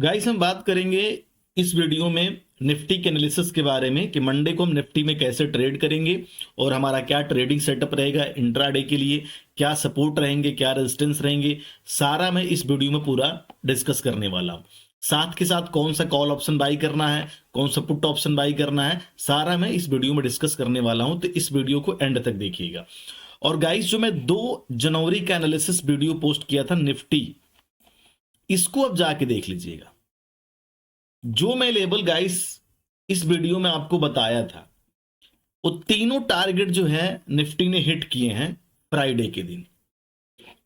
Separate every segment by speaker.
Speaker 1: Guys हम बात करेंगे इस वीडियो में निफ्टी के एनालिसिस के बारे में कि मंडे को हम निफ्टी में कैसे ट्रेड करेंगे और हमारा क्या ट्रेडिंग सेटअप रहेगा इंट्राडे के लिए, क्या सपोर्ट रहेंगे, क्या रेजिस्टेंस रहेंगे, सारा मैं इस वीडियो में पूरा डिस्कस करने वाला हूं। साथ के साथ कौन सा कॉल ऑप्शन बाई करना है, कौन सा पुट ऑप्शन बाई करना है, सारा मैं इस वीडियो में डिस्कस करने वाला हूं, तो इस वीडियो को एंड तक देखिएगा। और गाइस जो मैं 2 जनवरी का एनालिसिस वीडियो पोस्ट किया था निफ्टी, इसको अब जाके देख लीजिएगा। जो मैं लेवल गाइस इस वीडियो में आपको बताया था वो तीनों टारगेट जो है निफ्टी ने हिट किए हैं फ्राइडे के दिन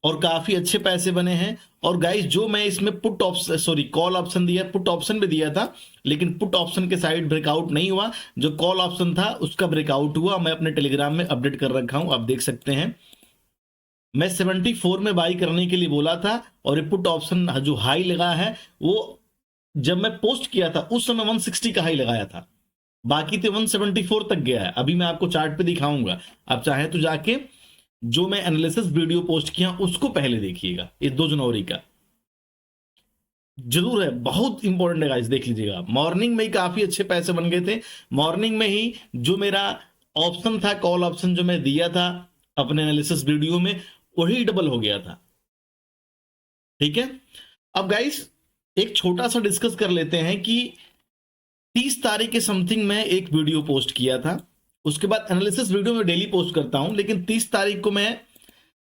Speaker 1: और काफी अच्छे पैसे बने हैं। और गाइस जो मैं इसमें पुट ऑप्शन कॉल ऑप्शन दिया, पुट ऑप्शन भी दिया था, लेकिन पुट ऑप्शन के साइड ब्रेकआउट नहीं हुआ। जो कॉल ऑप्शन था उसका ब्रेकआउट हुआ। मैं अपने टेलीग्राम में अपडेट कर रखा हूं, आप देख सकते हैं। मैं 74 में बाई करने के लिए बोला था और ये पुट ऑप्शन जो हाई लगा है वो जब मैं पोस्ट किया था उस समय 160 का हाई लगाया था, बाकी थे 174 तक गया है। अभी मैं आपको चार्ट पे दिखाऊंगा, आप चाहें तो जाके जो मैं एनालिसिस वीडियो पोस्ट किया उसको पहले देखिएगा। इस 2 जनवरी का जरूर है, बहुत इंपॉर्टेंट है गाइस, देख लीजिएगा। मॉर्निंग में ही काफी अच्छे पैसे बन गए थे। मॉर्निंग में ही जो मेरा ऑप्शन था, कॉल ऑप्शन जो मैं दिया था अपने एनालिसिस वीडियो में, वही डबल हो गया था। ठीक है, अब गाइस एक छोटा सा डिस्कस कर लेते हैं कि 30 तारीख के समथिंग में एक वीडियो पोस्ट किया था। उसके बाद एनालिसिस वीडियो में डेली पोस्ट करता हूं, लेकिन 30 तारीख को मैं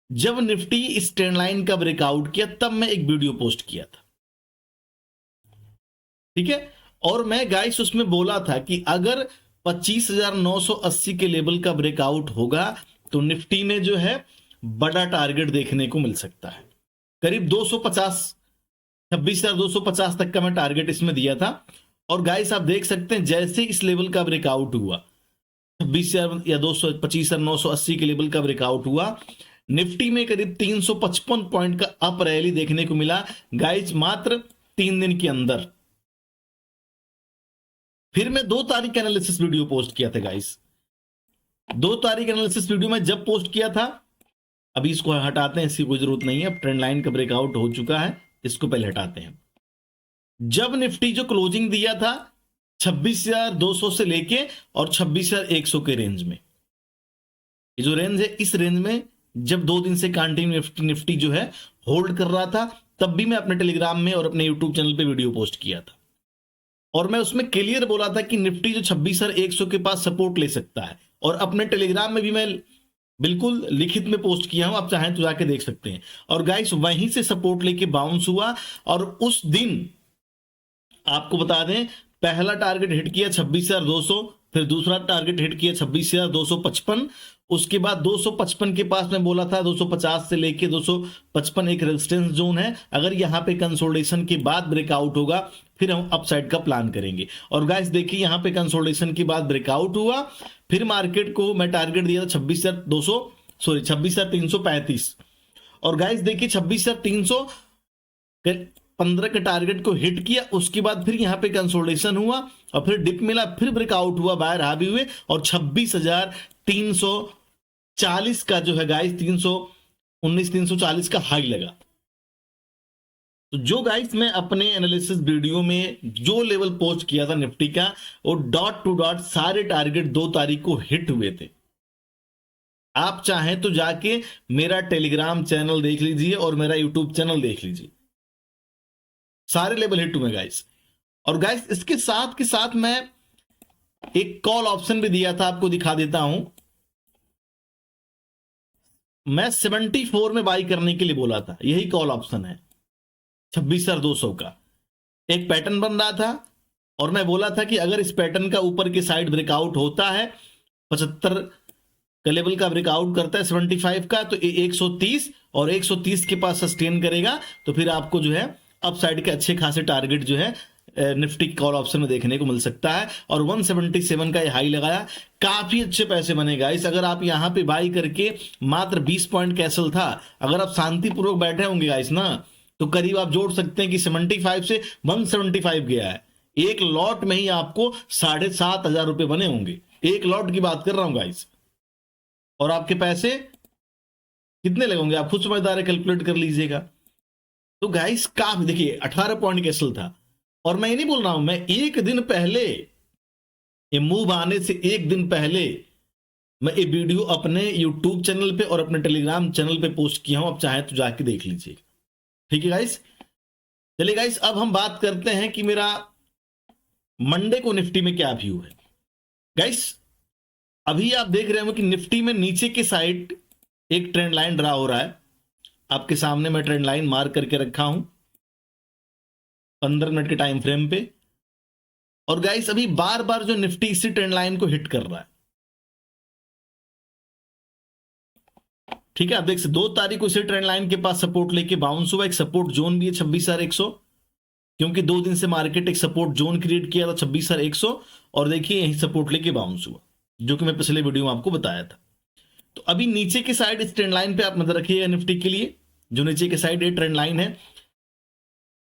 Speaker 1: जब निफ्टी इस ट्रेंड लाइन का ब्रेकआउट किया तब मैं एक वीडियो पोस्ट किया था। ठीक है, और मैं गाइस उसमें बोला था कि अगर 25,980 के लेवल का ब्रेकआउट होगा तो निफ्टी में जो है बड़ा टारगेट देखने को मिल सकता है। करीब 250, 26,250 तक का मैं टारगेट इसमें दिया था। और गाइस आप देख सकते हैं जैसे इस लेवल का ब्रेकआउट हुआ, 26,000 या 25,980 के लेवल का ब्रेकआउट हुआ, निफ्टी में करीब 355 पॉइंट का अप रैली देखने को मिला गाइस मात्र 3 दिन के अंदर। फिर मैं 2 तारीख का एनालिसिस वीडियो पोस्ट किया था गाइस। 2 तारीख एनालिसिस वीडियो में जब पोस्ट किया था, अभी इसको हटाते हैं, इसकी कोई जरूरत नहीं है, अब ट्रेंड लाइन का ब्रेकआउट हो चुका है, इसको पहले हटाते हैं। जब निफ्टी जो क्लोजिंग दिया था 26,200 से लेके और 26,100 के रेंज में, ये जो रेंज है इस रेंज में जब 2 दिन से कंटिन्यू निफ्टी जो है होल्ड कर रहा था, तब भी मैं अपने टेलीग्राम में और अपने यूट्यूब चैनल पे वीडियो पोस्ट किया था और मैं उसमें क्लियर बोला था कि निफ्टी जो 26,100 के पास सपोर्ट ले सकता है। और अपने टेलीग्राम में भी मैं बिल्कुल लिखित में पोस्ट किया हूं, आप चाहें तो जाके देख सकते हैं। और गाइस वहीं से सपोर्ट लेके बाउंस हुआ और उस दिन आपको बता दें पहला टारगेट हिट किया 26,200, फिर दूसरा टारगेट हिट किया 26,255, उसके बाद 255 के पास मैं बोला था 250 से लेके 255 एक रेजिस्टेंस जोन है। अगर यहां पे कंसोलिडेशन के बाद ब्रेकआउट होगा फिर हम अपसाइड का प्लान करेंगे। और गाइस देखिए यहां पे कंसोलिडेशन के बाद ब्रेकआउट हुआ, फिर मार्केट को मैं टारगेट दिया था 26,335। और गाइस देखिए 26,300 15 के टारगेट को हिट किया, उसके बाद फिर यहां पे कंसोलिडेशन हुआ और फिर डिप मिला, फिर ब्रेकआउट हुआ, बाहर हावी हुए और 26,340 का जो है गाइस 340 का हाई लगा। तो जो गाइस मैं अपने एनालिसिस वीडियो में जो लेवल पोस्ट किया था निफ्टी का, वो डॉट टू डॉट सारे टारगेट 2 तारीख को हिट हुए थे। आप चाहें तो जाके मेरा टेलीग्राम चैनल देख लीजिए और मेरा यूट्यूब चैनल देख लीजिए, सारे लेवल हिट हुए गाइस। और गाइस इसके साथ के साथ मैं एक कॉल ऑप्शन भी दिया था, आपको दिखा देता हूं। मैं 74 में बाई करने के लिए बोला था, यही कॉल ऑप्शन है 26,200 का। एक पैटर्न बन रहा था और मैं बोला था कि अगर इस पैटर्न का ऊपर की साइड ब्रेकआउट होता है, 75 का लेवल का ब्रेकआउट करता है 75 का, तो 130 और 130 के पास सस्टेन करेगा तो फिर आपको जो है अपसाइड के अच्छे खासे टारगेट जो है निफ्टी कॉल ऑप्शन में देखने को मिल सकता है। और 177 का ये हाई लगाया, काफी अच्छे पैसे बने गाइस। अगर आप यहां पे बाई करके मात्र 20 पॉइंट कैसल था, अगर आप शांतिपूर्वक बैठे होंगे गाइस ना, तो करीब आप जोड़ सकते हैं कि 75 से 175 गया है। एक लॉट में ही आपको 7,500 रुपए बने होंगे, एक लॉट की बात कर रहा हूं गाइस। और आपके पैसे कितने लगेंगे आप खुद समझदार है, कैलकुलेट कर लीजिएगा। तो गाइस काफी देखिए 18 पॉइंट कैसल था, और मैं ये नहीं बोल रहा हूं, मैं एक दिन पहले, ये मूव आने से एक दिन पहले मैं ये वीडियो अपने यूट्यूब चैनल पे और अपने टेलीग्राम चैनल पे पोस्ट किया हूं, आप चाहे तो जाके देख लीजिए। ठीक है गाइस, चलिए गाइस अब हम बात करते हैं कि मेरा मंडे को निफ्टी में क्या व्यू है। गाइस अभी आप देख रहे हो कि निफ्टी में नीचे की साइड एक ट्रेंड लाइन ड्रा हो रहा है, आपके सामने मैं ट्रेंड लाइन मार्क करके रखा हूं 15 मिनट के टाइम फ्रेम पे। और गाइस अभी बार बार जो निफ्टी इसी ट्रेंड लाइन को हिट कर रहा है। ठीक है, आप देख सकते 2 तारीख को इसी ट्रेंड लाइन के पास सपोर्ट लेके बाउंस हुआ। एक सपोर्ट जोन भी है 26,100, क्योंकि 2 दिन से मार्केट एक सपोर्ट जोन क्रिएट किया था 26,100, और देखिए यही सपोर्ट लेके बाउंस हुआ, जो कि मैं पिछले वीडियो में आपको बताया था। तो अभी नीचे की साइड इस ट्रेंड लाइन पे आप नजर रखिएगा निफ्टी के लिए, जो नीचे की साइड ये ट्रेंड लाइन है।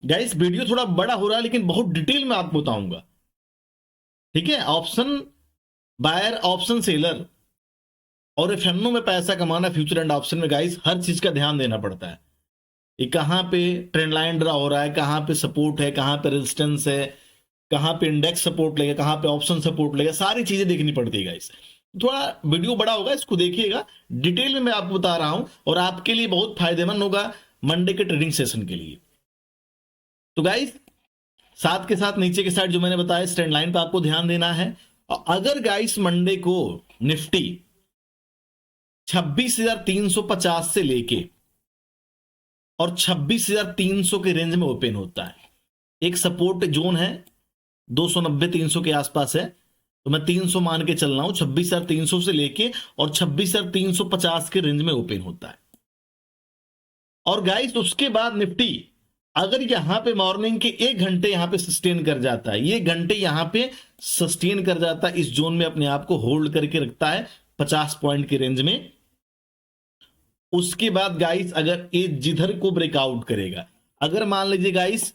Speaker 1: गाइस वीडियो थोड़ा बड़ा हो रहा है लेकिन बहुत डिटेल में आपको बताऊंगा। ठीक है, ऑप्शन बायर, ऑप्शन सेलर और एफएनओ में पैसा कमाना फ्यूचर एंड ऑप्शन में गाइस हर चीज का ध्यान देना पड़ता है। ये कहां पे ट्रेंड लाइन ड्रा हो रहा है, कहां पे सपोर्ट है, कहां पे रेजिस्टेंस है, कहां पे इंडेक्स सपोर्ट लेगा, कहां पे ऑप्शन सपोर्ट लेगा, सारी चीजें देखनी पड़ती है गाइस। थोड़ा वीडियो बड़ा होगा, इसको देखिएगा, डिटेल में मैं आपको बता रहा हूं और आपके लिए बहुत फायदेमंद होगा मंडे के ट्रेडिंग सेशन के लिए। तो गाइस साथ के साथ नीचे के साइड जो मैंने बताया इस ट्रेंड लाइन पे आपको ध्यान देना है। और अगर गाइस मंडे को निफ्टी 26,350 से लेके और 26,300 के रेंज में ओपन होता है, एक सपोर्ट जोन है 290-300 के आसपास है, तो मैं 300 मान के चल रहा हूं, 26,300 से लेके और 26,350 के रेंज में ओपन होता है। और गाइस उसके बाद निफ्टी अगर यहां पे मॉर्निंग के 1 घंटे यहां पे सस्टेन कर जाता है, ये घंटे यहां पे सस्टेन कर जाता है, इस जोन में अपने आप को होल्ड करके रखता है 50 पॉइंट के रेंज में, उसके बाद गाइस अगर ये जिधर को ब्रेकआउट करेगा, अगर मान लीजिए गाइस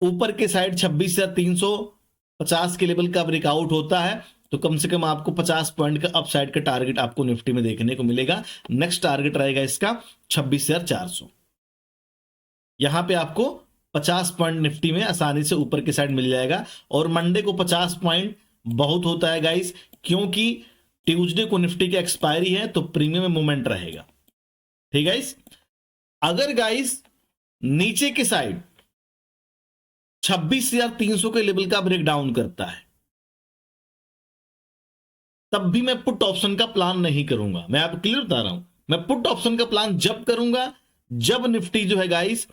Speaker 1: ऊपर के साइड 26,350 के लेवल का ब्रेकआउट होता है, तो कम से कम आपको 50 पॉइंट का अपसाइड का टारगेट आपको निफ्टी में देखने को मिलेगा। नेक्स्ट टारगेट रहेगा इसका 26,400। यहां पे आपको 50 पॉइंट निफ्टी में आसानी से ऊपर के साइड मिल जाएगा। और मंडे को 50 पॉइंट बहुत होता है गाइस, क्योंकि ट्यूसडे को निफ्टी की एक्सपायरी है, तो प्रीमियम में मूवमेंट रहेगा। ठीक है गाइस, अगर गाइस नीचे के साइड 26,300 के लेवल का ब्रेकडाउन करता है, तब भी मैं पुट ऑप्शन का प्लान नहीं करूंगा। मैं आपको क्लियर बता रहा हूं, मैं पुट ऑप्शन का प्लान जब करूंगा जब निफ्टी जो है गाइस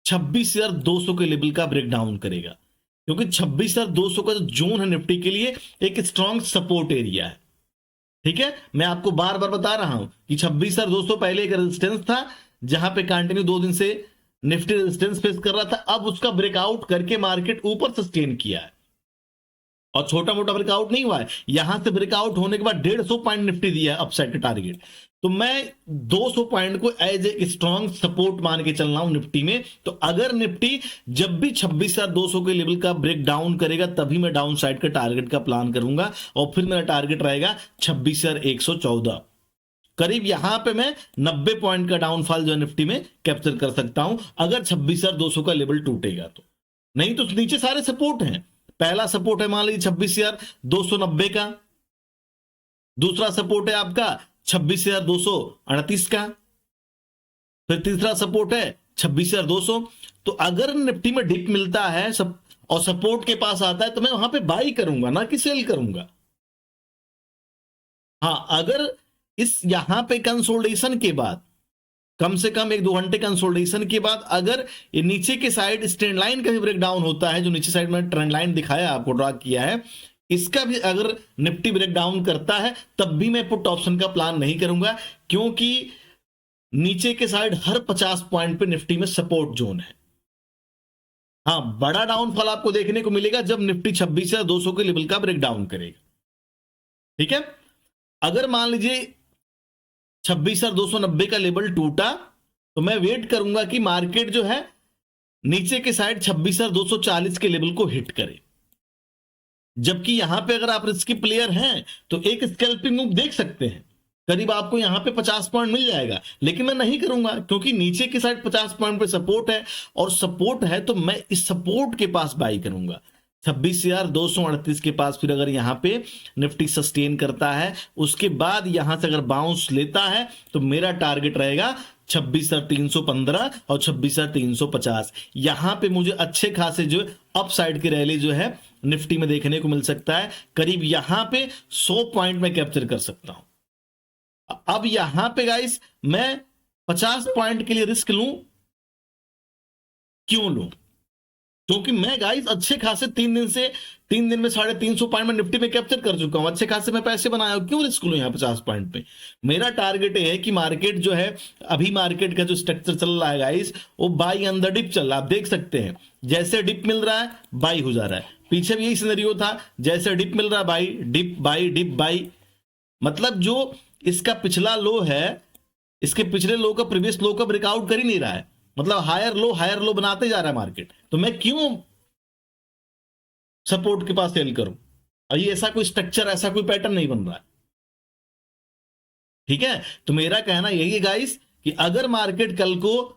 Speaker 1: 26,200 के लेवल का ब्रेकडाउन करेगा, क्योंकि 26,200 का जो जोन है निफ्टी के लिए एक स्ट्रॉन्ग सपोर्ट एरिया है। ठीक है, मैं आपको बार बार बता रहा हूं कि 26,200 पहले एक रेजिस्टेंस था, जहां पे कंटिन्यू 2 दिन से निफ्टी रेजिस्टेंस फेस कर रहा था, अब उसका ब्रेकआउट करके मार्केट ऊपर सस्टेन किया है, और छोटा मोटा ब्रेकआउट नहीं हुआ है। यहां से ब्रेकआउट होने के बाद 150 पॉइंट निफ्टी दिया है अपसाइड का टारगेट, तो मैं 200 पॉइंट को एज ए स्ट्रॉन्ग सपोर्ट मान के चल रहा हूं निफ्टी में। तो अगर निफ्टी जब भी 26,200 के लेवल का ब्रेक डाउन करेगा, तभी मैं डाउन साइड का टारगेट का प्लान करूंगा, और फिर मेरा टारगेट रहेगा 26,114। करीब यहां पे मैं 90 पॉइंट का डाउनफॉल जो निफ्टी में कैप्चर कर सकता हूं, अगर 26,200 का लेवल टूटेगा तो। नहीं तो नीचे सारे सपोर्ट हैं। पहला सपोर्ट है मान लीजिए 26,290 का, दूसरा सपोर्ट है आपका 26,238 का, फिर तीसरा सपोर्ट है 26,200। तो अगर निफ्टी में डिप मिलता है सब और सपोर्ट के पास आता है, तो मैं वहां पे बाई करूंगा, ना कि सेल करूंगा। हां, अगर इस यहां पे कंसोलिडेशन के बाद कम से कम 1-2 घंटे कंसोलिडेशन के बाद अगर ये नीचे के साइड ट्रेंड लाइन का भी ब्रेक डाउन होता है, जो नीचे साइड में ट्रेंड लाइन दिखाया आपको ड्रा किया है, इसका भी अगर निफ्टी ब्रेक डाउन करता है, तब भी मैं पुट ऑप्शन का प्लान नहीं करूंगा, क्योंकि नीचे के साइड हर 50 पॉइंट पे निफ्टी में सपोर्ट जोन है। हां, बड़ा डाउनफॉल आपको देखने को मिलेगा जब निफ्टी 26,200 के लेवल का ब्रेक डाउन करेगा। ठीक है, अगर मान लीजिए 26,290 का लेवल टूटा, तो मैं वेट करूंगा कि मार्केट जो है नीचे के साइड 26,240 के लेवल को हिट करे। जबकि यहां पे अगर आप रिस्की प्लेयर हैं तो एक स्कैल्पिंग मूव देख सकते हैं। करीब आपको यहाँ पे 50 पॉइंट मिल जाएगा, लेकिन मैं नहीं करूंगा क्योंकि नीचे की साइड 50 पॉइंट पे सपोर्ट है, और सपोर्ट है तो मैं इस सपोर्ट के पास बाई करूंगा 26,238 के पास। फिर अगर यहाँ पे निफ्टी सस्टेन करता है, उसके बाद यहां से अगर बाउंस लेता है तो मेरा टारगेट रहेगा 26,315 और 26,350। यहां पे मुझे अच्छे खासे जो अप साइड की रैली जो है निफ्टी में देखने को मिल सकता है। करीब यहां पे 100 पॉइंट में कैप्चर कर सकता हूं। अब यहां पे गाइस मैं 50 पॉइंट के लिए रिस्क लूं, क्यों लूं? क्योंकि मैं गाइस अच्छे खासे 3 दिन में 350 पॉइंट में निफ्टी में कैप्चर कर चुका हूं, अच्छे खासे मैं पैसे बनाया हूं, क्यों रिस्क लूं यहां 50 पॉइंट पे? मेरा टारगेट है कि मार्केट जो है, अभी मार्केट का जो स्ट्रक्चर चल रहा है गाइस, वो बाई अंदर डिप चल रहा है। आप देख सकते हैं जैसे डिप मिल रहा है बाई हो जा रहा है। पीछे भी यही सिनेरियो था, जैसे डिप मिल रहा है by, dip by, dip by. मतलब जो इसका पिछला लो है, इसके पिछले लो का प्रीवियस लो का ब्रेकआउट कर ही नहीं रहा है, मतलब हायर लो बनाते जा रहा है मार्केट। तो मैं क्यों सपोर्ट के पास सेल करूं? और ये ऐसा कोई स्ट्रक्चर, ऐसा कोई पैटर्न नहीं बन रहा है, ठीक है? तो मेरा कहना यही है गाइस कि अगर मार्केट कल को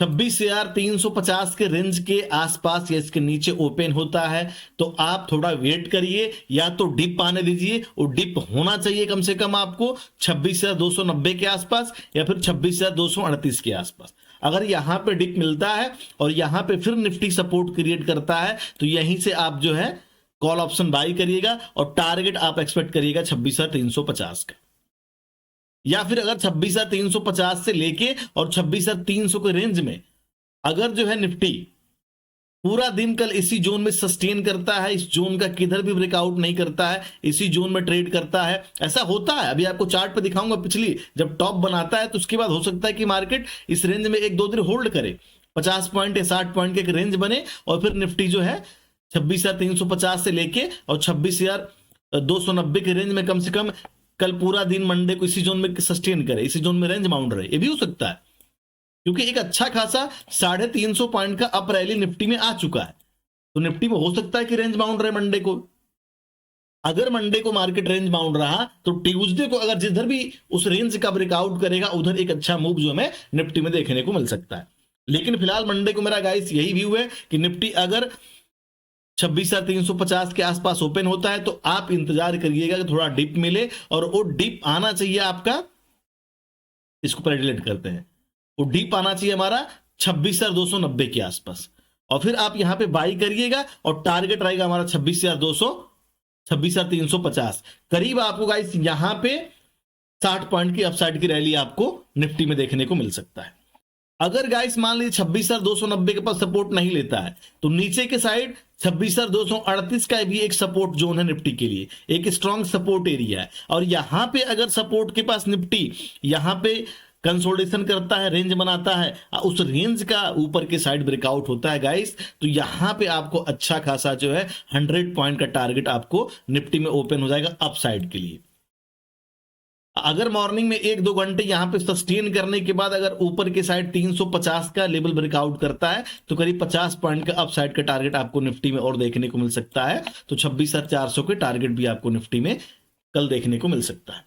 Speaker 1: 26,350 के रेंज के आसपास या इसके नीचे ओपन होता है तो आप थोड़ा वेट करिए, या तो डिप आने दीजिए। और डिप होना चाहिए कम से कम आपको 26,290 के आसपास या फिर 26,238 के आसपास। अगर यहां पे डिप मिलता है और यहां पे फिर निफ्टी सपोर्ट क्रिएट करता है तो यहीं से आप जो है कॉल ऑप्शन बाई करिएगा और टारगेट आप एक्सपेक्ट करिएगा 26,350 का। या फिर अगर 26,350 से लेके और 26,300 के रेंज में अगर जो है निफ्टी पूरा दिन कल इसी जोन में सस्टेन करता है, इस जोन का किधर भी ब्रेकआउट नहीं करता है, इसी जोन में ट्रेड करता है, ऐसा होता है। अभी आपको चार्ट पे दिखाऊंगा, पिछली जब टॉप बनाता है तो उसके बाद हो सकता है कि मार्केट इस रेंज में 1-2 दिन होल्ड करे, 50 पॉइंट या 60 पॉइंट के एक रेंज बने, और फिर निफ्टी जो है 26,350 से लेके और 26,290 के रेंज में कम से कम कल पूरा दिन मंडे को इसी जोन में सस्टेन करे, इसी जोन में रेंज बाउंड रहे। ये भी हो सकता है क्योंकि एक अच्छा खासा 350 पॉइंट का अप रैली निफ्टी में आ चुका है, तो निफ्टी में हो सकता है कि रेंज बाउंड रहे मंडे को। अगर मंडे को मार्केट रेंज बाउंड रहा तो ट्यूसडे को अगर जिधर भी उस रेंज का ब्रेकआउट करेगा उधर एक अच्छा मूव जो हमें निफ्टी में देखने को मिल सकता है। लेकिन फिलहाल मंडे को मेरा गाइस यही व्यू है कि निफ्टी अगर 26,350 के आसपास ओपन होता है तो आप इंतजार करिएगा कि थोड़ा डिप मिले, और वो डिप आना चाहिए आपका, इसको पहले डिलीट करते हैं, वो डीप आना चाहिए हमारा 26,290 के आसपास, और फिर आप यहां पे बाई करिएगा और टारगेट रहेगा हमारा 26,200, 26,350। करीब आपको गाइस यहां पे 60 पॉइंट की अपसाइड की रैली आपको निफ्टी में देखने को मिल सकता है। अगर गाइस मान लीजिए 26,290 के पास सपोर्ट नहीं लेता है तो नीचे के साइड 26,238 का भी एक सपोर्ट जोन है निफ्टी के लिए, एक स्ट्रॉन्ग सपोर्ट एरिया है। और यहां पे अगर सपोर्ट के पास निफ्टी यहां पे कंसोलिडेशन करता है, रेंज बनाता है, उस रेंज का ऊपर के साइड ब्रेकआउट होता है गाइस, तो यहां पे आपको अच्छा खासा जो है 100 पॉइंट का टारगेट आपको निफ्टी में ओपन हो जाएगा अप साइड के लिए। अगर मॉर्निंग में 1-2 घंटे यहां पे सस्टेन करने के बाद अगर ऊपर के साइड 350 का लेवल ब्रेकआउट करता है तो करीब 50 पॉइंट का अप साइड का टारगेट आपको निफ्टी में और देखने को मिल सकता है। तो 26,400 के टारगेट भी आपको निफ्टी में कल देखने को मिल सकता है।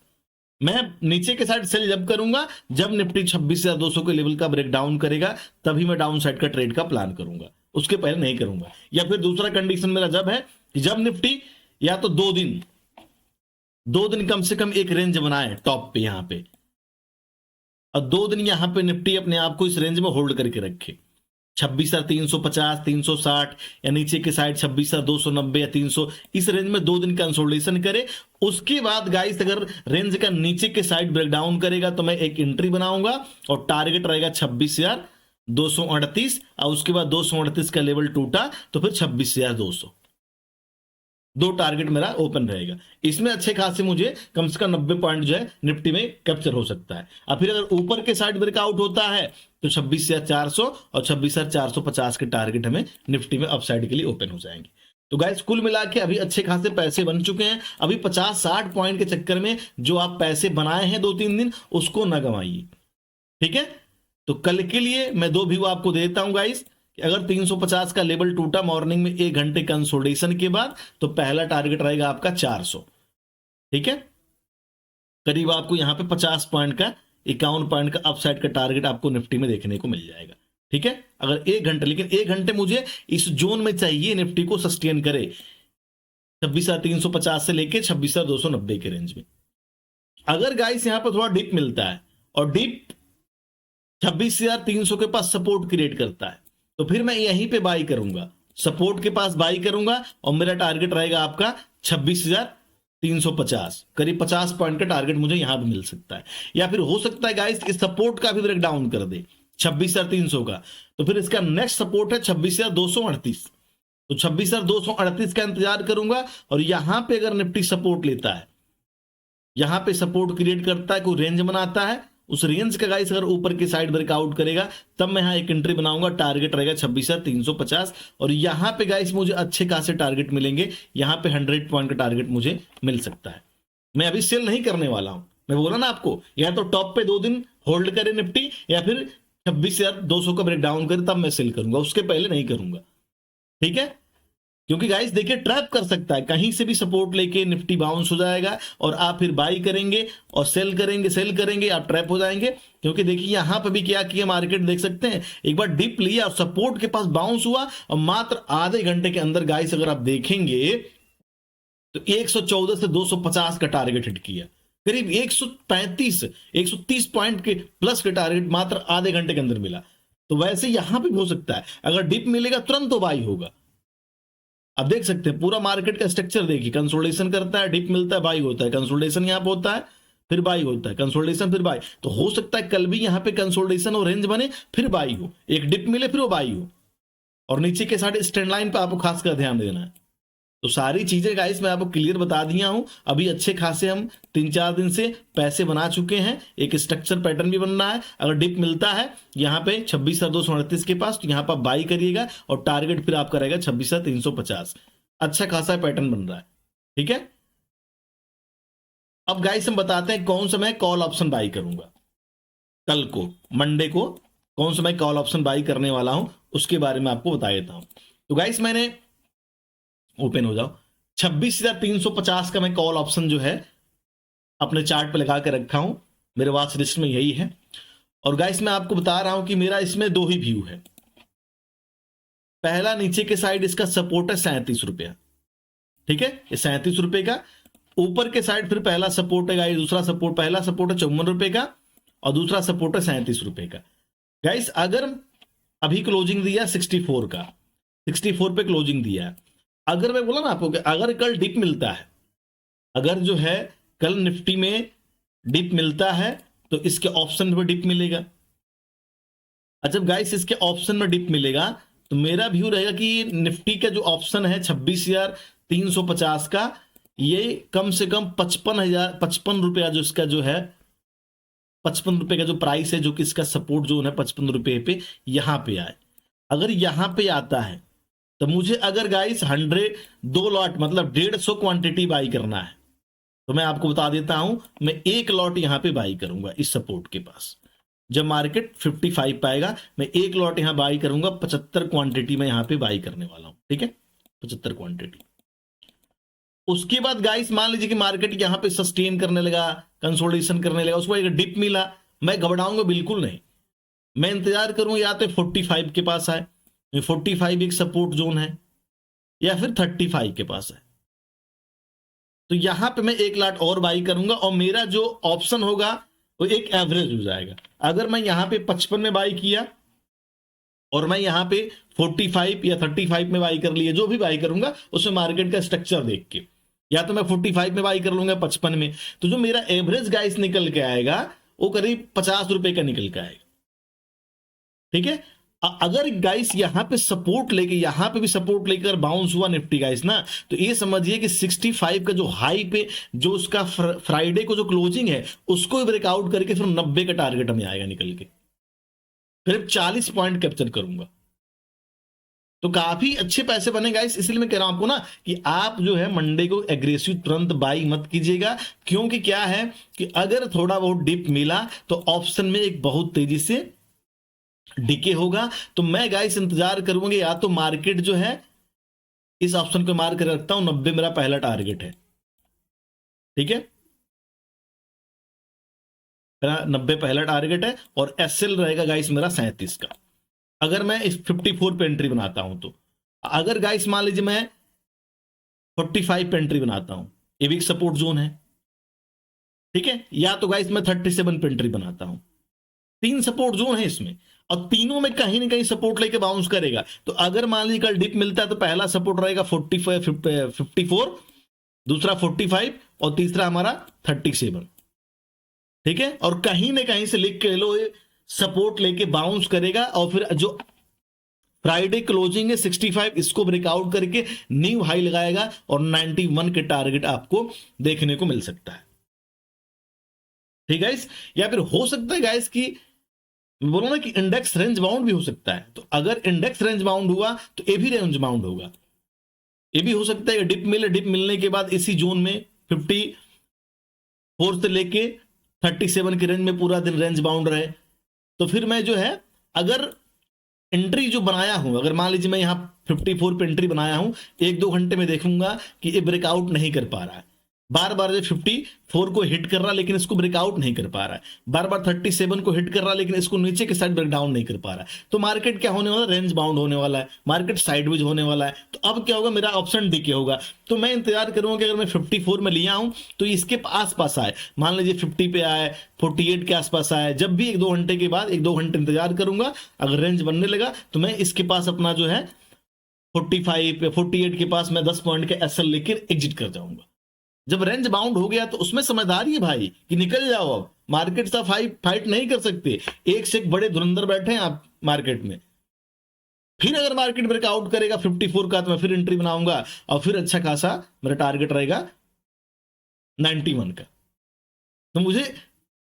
Speaker 1: मैं नीचे के साइड सेल जब करूंगा जब निफ्टी 26,200 के लेवल का ब्रेकडाउन करेगा, तभी मैं डाउन साइड का ट्रेड का प्लान करूंगा, उसके पहले नहीं करूंगा। या फिर दूसरा कंडीशन मेरा जब है कि जब निफ्टी या तो 2 दिन कम से कम एक रेंज बनाए टॉप पे यहां पे, और 2 दिन यहां पे निफ्टी अपने आप को इस रेंज में होल्ड करके रखे 26,350, 360, या नीचे के साइड 26,290 या 300, इस रेंज में 2 दिन कंसोलिडेशन करे। उसके बाद गाइस अगर रेंज का नीचे के साइड ब्रेकडाउन करेगा तो मैं एक एंट्री बनाऊंगा और टारगेट रहेगा 26,238, और उसके बाद 238 का लेवल टूटा तो फिर 26,200, 2 टारगेट मेरा ओपन रहेगा। इसमें अच्छे खासे मुझे कम से कम 90 पॉइंट जो है निफ्टी में कैप्चर हो सकता है। अब फिर अगर ऊपर के साइड ब्रेकआउट होता है तो 26,400 और 26,450 के टारगेट हमें निफ्टी में अपसाइड के लिए ओपन हो जाएंगे। तो गाइस कुल मिला के अभी अच्छे खासे पैसे बन चुके हैं। अभी 50-60 पॉइंट के चक्कर में जो आप पैसे बनाए हैं 2-3 दिन, उसको न गंवाइए, ठीक है? तो कल के लिए मैं 2 व्यू आपको देता हूं गाइस कि अगर 350 का लेवल टूटा मॉर्निंग में 1 घंटे कंसोलिडेशन के बाद तो पहला टारगेट रहेगा आपका 400, ठीक है? करीब आपको यहाँ पे 50 पॉइंट का 51 पॉइंट का अपसाइड का टारगेट आपको निफ्टी में देखने को मिल जाएगा। ठीक है, अगर 1 घंटे, लेकिन 1 घंटे मुझे इस जोन में चाहिए निफ्टी को सस्टेन करे 26,350 से लेके 26,290 के रेंज में। अगर गाइस यहां पर थोड़ा डिप मिलता है और डिप 26,300 के पास सपोर्ट क्रिएट करता है तो फिर मैं यहीं पे बाई करूंगा, सपोर्ट के पास बाई करूंगा और मेरा टारगेट रहेगा आपका 26,350, करीब 50 पॉइंट का टारगेट मुझे यहां पे मिल सकता है। या फिर हो सकता है गाइस इस सपोर्ट का भी ब्रेक डाउन कर दे 26,300 का, तो फिर इसका नेक्स्ट सपोर्ट है 26,238, तो 26,238 का इंतजार करूंगा। और यहां पे अगर निफ्टी सपोर्ट लेता है, यहां पे सपोर्ट क्रिएट करता है, कोई रेंज बनाता है, उस रेंज का गाइस अगर ऊपर की साइड ब्रेकआउट करेगा तब मैं यहां एक एंट्री बनाऊंगा, टारगेट रहेगा 26,350। और यहां पे गाइस मुझे अच्छे खासे टारगेट मिलेंगे, यहां पे 100 पॉइंट का टारगेट मुझे मिल सकता है। मैं अभी सेल नहीं करने वाला हूं, मैं बोला ना आपको, या तो टॉप पे 2 दिन होल्ड करे निफ्टी या फिर 26,200 का ब्रेक डाउन करे तब मैं सेल करूंगा, उसके पहले नहीं करूंगा। ठीक है, क्योंकि गाइस देखिए ट्रैप कर सकता है, कहीं से भी सपोर्ट लेके निफ्टी बाउंस हो जाएगा और आप फिर बाई करेंगे और सेल करेंगे, आप ट्रैप हो जाएंगे। क्योंकि देखिए यहां पर भी क्या किया मार्केट, देख सकते हैं एक बार डिप लिया और सपोर्ट के पास बाउंस हुआ और मात्र आधे घंटे के अंदर गाइस अगर आप देखेंगे तो 114 से 250 का टारगेट हिट किया, करीब 135 130 पॉइंट के प्लस के टारगेट मात्र आधे घंटे के अंदर मिला। तो वैसे यहां पे हो सकता है अगर डिप मिलेगा तुरंत तो बाई होगा। अब देख सकते हैं पूरा मार्केट का स्ट्रक्चर देखिए, कंसोलिडेशन करता है, डिप मिलता है, बाई होता है, कंसोलिडेशन यहां पे होता है, फिर बाई होता है, कंसोलिडेशन फिर बाई। तो हो सकता है कल भी यहां पे कंसोलिडेशन और रेंज बने फिर बाई हो, एक डिप मिले फिर वो बाई हो, और नीचे के साइड स्ट्रेंड लाइन पे आपको खासकर ध्यान देना है। तो सारी चीजें गाइस मैं आपको क्लियर बता दिया हूं। अभी अच्छे खासे हम 3-4 दिन से पैसे बना चुके हैं, एक स्ट्रक्चर पैटर्न भी बनना है। अगर डिप मिलता है यहां पे 26,238 के पास तो यहां पर बाई करिएगा और टारगेट फिर आपका रहेगा 26,350। अच्छा खासा पैटर्न बन रहा है। ठीक है, अब गाइस हम बताते हैं कौन सा मैं कॉल ऑप्शन बाई करूंगा कल को, मंडे को कौन सा मैं कॉल ऑप्शन बाई करने वाला हूं उसके बारे में आपको बता देता हूं। तो गाइस मैंने ओपन हो जाओ, 26,350 का मैं कॉल ऑप्शन जो है अपने चार्ट पे लगा के रखा हूं, मेरे वॉच लिस्ट में यही है। और गाइस मैं आपको बता रहा हूं कि मेरा इसमें 2 ही व्यू है। पहला नीचे के साइड इसका सपोर्ट है 37 रुपया, ठीक है, ये 37 रुपए का। ऊपर के साइड फिर पहला सपोर्ट है गाइस, दूसरा सपोर्ट, पहला सपोर्ट है 54 रुपए का और दूसरा सपोर्ट है 37 रुपए का। गाइस अगर अभी क्लोजिंग दिया 64 का, 64 पे क्लोजिंग दिया है। अगर मैं बोला ना आपको कि अगर कल डिप मिलता है, अगर जो है कल निफ्टी में डिप मिलता है तो इसके ऑप्शन में डिप मिलेगा। जब गाइस इसके ऑप्शन में डिप मिलेगा तो मेरा व्यू रहेगा कि निफ्टी का जो ऑप्शन है 26,350 का, ये कम से कम 55 रुपया जो इसका जो है 55 रुपए का जो प्राइस है, जो कि इसका सपोर्ट जोन है 55 रुपए पे, यहां पे आए। अगर यहां पे आता है तो मुझे अगर गाइस 2 लॉट मतलब 150 क्वांटिटी बाई करना है तो मैं आपको बता देता हूं मैं 1 लॉट यहां पे बाई करूंगा इस सपोर्ट के पास। जब मार्केट 55 पाएगा मैं 1 लॉट यहां बाई करूंगा, 75 क्वांटिटी में यहां पे बाई करने वाला हूं। ठीक है, 75 क्वांटिटी। उसके बाद गाइस मान लीजिए कि मार्केट यहां पे सस्टेन करने लगा, कंसोलिडेशन करने लगा, उसको एक डिप मिला, मैं घबराऊंगा बिल्कुल नहीं, मैं इंतजार करूंगा या तो 45 के पास आए, 45 एक सपोर्ट जोन है, या फिर 35 के पास है, तो यहां पे मैं 1 लाट और बाई करूंगा और मेरा जो ऑप्शन होगा वो एक एवरेज हो जाएगा। अगर मैं यहां पे 55 में बाई किया और मैं यहां पे 45 या 35 में बाई कर लिया, जो भी बाई करूंगा उसमें मार्केट का स्ट्रक्चर देख के, या तो मैं 45 में बाई कर लूंगा 55 में, तो जो मेरा एवरेज गाइस निकल के आएगा वो करीब 50 रुपए का निकल के आएगा। ठीक है, अगर गाइस यहां पे सपोर्ट लेके, यहां पे भी सपोर्ट लेकर बाउंस हुआ निफ्टी गाइस ना, तो ये समझिए कि 65 का जो हाई पे जो उसका फ्राइडे को जो क्लोजिंग है उसको ब्रेकआउट करके फिर 90 का टारगेट हमें आएगा निकल के, करीब 40 पॉइंट कैप्चर करूंगा, तो काफी अच्छे पैसे बने गाइस। इसलिए मैं कह रहा हूं आपको ना कि आप जो है मंडे को एग्रेसिव तुरंत बाई मत कीजिएगा, क्योंकि क्या है कि अगर थोड़ा बहुत डिप मिला तो ऑप्शन में एक बहुत तेजी से डिके होगा। तो मैं गाइस इंतजार करूंगा, या तो मार्केट जो है इस ऑप्शन को मार कर रखता हूं, 90 मेरा पहला टारगेट है। ठीक है, 90 पहला टारगेट है और एसएल रहेगा गाइस मेरा 37 का। अगर मैं इस 54 पे एंट्री बनाता हूं तो, अगर गाइस मान लीजिए मैं 45 पे एंट्री बनाता हूं, ये भी एक सपोर्ट जोन है, ठीक है, या तो गाइस मैं 37 पे एंट्री बनाता हूं, 3 सपोर्ट जोन है इसमें, और तीनों में कहीं ना कहीं सपोर्ट लेके बाउंस करेगा। तो अगर मान लीजिए कल डिप मिलता है तो पहला सपोर्ट रहेगा 54, दूसरा 45 और तीसरा हमारा 37, ठीक है, और कहीं ना कहीं से लिख के लो सपोर्ट लेके बाउंस करेगा, और फिर जो फ्राइडे क्लोजिंग है 65, इसको ब्रेकआउट करके न्यू हाई लगाएगा और 91 के टारगेट आपको देखने को मिल सकता है, ठीक है गाइस। या फिर हो सकता है गाइस कि बोलो ना कि इंडेक्स रेंज बाउंड भी हो सकता है, तो अगर इंडेक्स रेंज बाउंड हुआ तो ये भी रेंज बाउंड होगा, ये भी हो सकता है डिप मिले, डिप मिलने के बाद इसी जोन में 54 से लेके 37 की रेंज में पूरा दिन रेंज बाउंड रहे, तो फिर मैं जो है अगर एंट्री जो बनाया हूं, अगर मान लीजिए मैं यहां 54 पे एंट्री बनाया हूं, 1-2 घंटे में देखूंगा कि ये ब्रेकआउट नहीं कर पा रहा है, बार बार जो 54 को हिट कर रहा लेकिन इसको ब्रेकआउट नहीं कर पा रहा है, बार बार 37 को हिट कर रहा लेकिन इसको नीचे के साइड ब्रेकडाउन नहीं कर पा रहा है, तो मार्केट क्या होने वाला, रेंज बाउंड होने वाला है, मार्केट साइडवेज होने वाला है। तो अब क्या होगा, मेरा ऑप्शन डीके होगा, तो मैं इंतजार करूंगा कि अगर मैं 54 में लिया हूं तो इसके आसपास आए, मान लीजिए 50 पे आए, 48 के आसपास आए, जब भी 1-2 घंटे के बाद 1-2 घंटे इंतजार करूंगा, अगर रेंज बनने लगा तो मैं इसके पास अपना जो है 45 48 के पास मैं 10 पॉइंट के एसएल लेकर एग्जिट कर जाऊंगा। जब रेंज बाउंड हो गया तो उसमें समझदारी है भाई कि निकल जाओ, अब मार्केट से फाइट नहीं कर सकते, एक से एक बड़े धुरंधर बैठे हैं आप मार्केट में। फिर अगर मार्केट ब्रेकआउट करेगा 54 का तो मैं फिर एंट्री बनाऊंगा और फिर अच्छा खासा मेरा टारगेट रहेगा 91 का, तो मुझे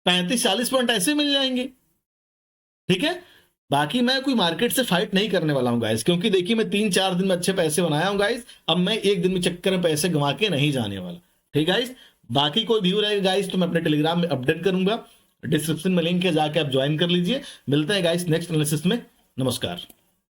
Speaker 1: 35-40 पॉइंट ऐसे मिल जाएंगे, ठीक है। बाकी मैं कोई मार्केट से फाइट नहीं करने वाला हूं गाइस, क्योंकि देखिए मैं 3-4 दिन में अच्छे पैसे बनाया हूं गाइस, अब मैं एक दिन में चक्कर में पैसे गंवा के नहीं जाने वाला, ठीक है गाइस। बाकी कोई व्यू रहेगा गाइस तो मैं अपने टेलीग्राम में अपडेट करूंगा, डिस्क्रिप्शन में लिंक है, जाके आप ज्वाइन कर लीजिए। मिलते हैं गाइस नेक्स्ट एनालिसिस में, नमस्कार।